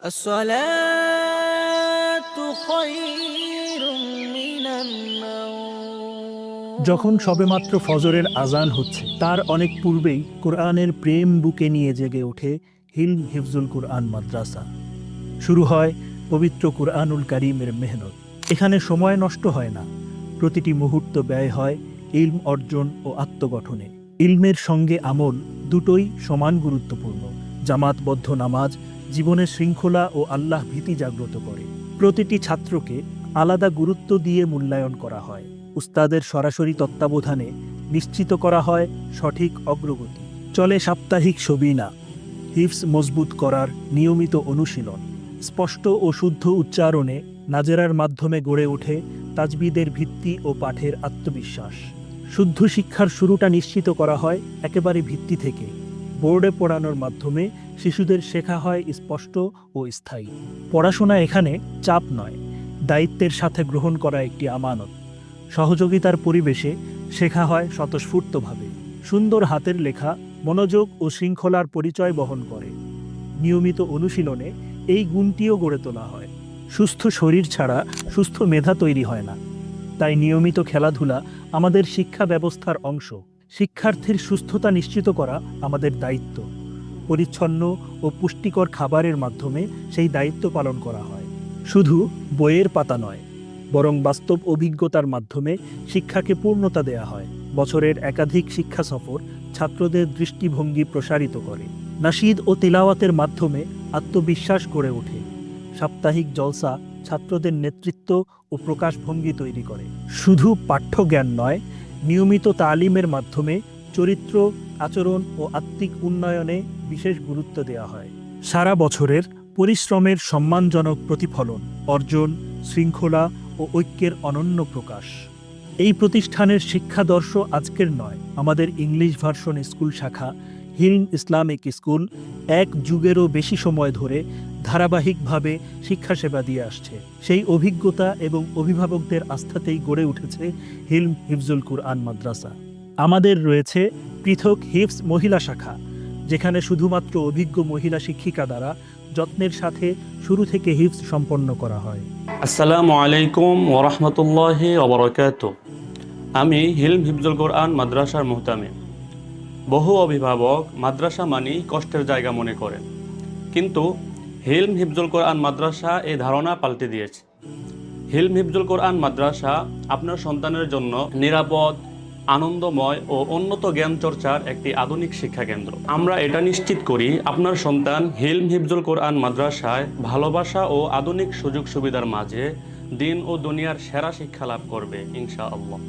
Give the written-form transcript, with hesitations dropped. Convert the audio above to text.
الصلاة خير من النوم। যখন সবেমাত্র ফজরের আজান হচ্ছে তার অনেক পূর্বেই কোরআনের প্রেম বুকে নিয়ে জেগে ওঠে হিলম হিফজুল কোরআন মাদ্রাসা। শুরু হয় পবিত্র কোরআনুল কারীমের মেহনত। এখানে সময় নষ্ট হয় না, প্রতিটি মুহূর্ত ব্যয় হয় ইলম অর্জন ও আত্মগঠনে। ইলমের সঙ্গে আমল দুটোই সমান গুরুত্বপূর্ণ। জামাতবদ্ধ নামাজ জীবনের শৃঙ্খলা ও আল্লাহ ভীতি জাগ্রত করে। প্রতিটি ছাত্রকে আলাদা গুরুত্ব দিয়ে মূল্যায়ন করা হয়। উস্তাদের সরাসরি তত্ত্বাবধানে নিশ্চিত করা হয় সঠিক অগ্রগতি। চলে সাপ্তাহিক সবিনা, হিফজ মজবুত করার নিয়মিত অনুশীলন। স্পষ্ট ও শুদ্ধ উচ্চারণে নাজেরার মাধ্যমে গড়ে ওঠে তাজবিদের ভিত্তি ও পাঠের আত্মবিশ্বাস। শুদ্ধ শিক্ষার শুরুটা নিশ্চিত করা হয় একেবারে ভিত্তি থেকে। বোর্ডে পড়ানোর মাধ্যমে শিশুদের শেখা হয় স্পষ্ট ও স্থায়ী। পড়াশোনা এখানে চাপ নয়, দায়িত্বের সাথে গ্রহণ করা একটি আমানত। সহযোগিতার পরিবেশে শেখা হয় স্বতঃস্ফূর্তভাবে। সুন্দর হাতের লেখা মনোযোগ ও শৃঙ্খলার পরিচয় বহন করে। নিয়মিত অনুশীলনে এই গুণটিও গড়ে তোলা হয়। সুস্থ শরীর ছাড়া সুস্থ মেধা তৈরি হয় না, তাই নিয়মিত খেলাধুলা আমাদের শিক্ষা ব্যবস্থার অংশ। শিক্ষার্থীর সুস্থতা নিশ্চিত করা আমাদের দায়িত্ব। পরিচ্ছন্ন ও পুষ্টিকর খাবারের মাধ্যমে সেই দায়িত্ব পালন করা হয়। শুধু বইয়ের পাতা নয়, বরং বাস্তব অভিজ্ঞতার মাধ্যমে শিক্ষাকে পূর্ণতা দেয়া হয়। বছরের একাধিক শিক্ষা সফর ছাত্রদের দৃষ্টিভঙ্গি প্রসারিত করে। নাশিদ ও তিলাওয়াতের মাধ্যমে আত্মবিশ্বাস গড়ে ওঠে। সাপ্তাহিক জলসা ছাত্রদের নেতৃত্ব ও প্রকাশভঙ্গি তৈরি করে। শুধু পাঠ্যজ্ঞান নয়, নিয়মিত তালিমের মাধ্যমে চরিত্র, আচরণ ও আত্মিক উন্নয়নে বিশেষ গুরুত্ব দেওয়া হয়। সারা বছরের পরিশ্রমের সম্মানজনক প্রতিফলন, অর্জন, শৃঙ্খলা ও ঐক্যের অনন্য প্রকাশ। এই প্রতিষ্ঠানের শিক্ষাদর্শ আজকের নয়। আমাদের ইংলিশ ভার্সন স্কুল শাখা হিলম ইসলামিক স্কুল এক যুগেরও বেশি সময় ধরে ধারাবাহিকভাবে শিক্ষাসেবা দিয়ে আসছে। সেই অভিজ্ঞতা এবং অভিভাবকদের আস্থাতেই গড়ে উঠেছে হিলম হিফজুল কুরআন মাদ্রাসা। আমাদের রয়েছে পৃথক হিফজ মহিলা শাখা, যেখানে শুধুমাত্র অভিজ্ঞ মহিলা শিক্ষিকা দ্বারা যত্নের সাথে শুরু থেকে হিফজ সম্পন্ন করা হয়। আসসালামু আলাইকুম ওরহমতুল্লাহি ওবরাকাতুহু। আমি হিলম হিফজুল কোরআন মাদ্রাসার মুহতামিম। বহু অভিভাবক মাদ্রাসা মানেই কষ্টের জায়গা মনে করেন, কিন্তু হিলম হিফজুল কোরআন মাদ্রাসা এই ধারণা পাল্টে দিয়েছে। হিলম হিফজুল কোরআন মাদ্রাসা আপনার সন্তানের জন্য নিরাপদ, আনন্দময় ও উন্নত জ্ঞান চর্চার একটি আধুনিক শিক্ষা কেন্দ্র। আমরা এটা নিশ্চিত করি আপনার সন্তান হিলম হিফজুল কোরআন মাদ্রাসায় ভালোবাসা ও আধুনিক সুযোগ সুবিধার মাঝে দিন ও দুনিয়ার সেরা শিক্ষা লাভ করবে ইনশাআল্লাহ।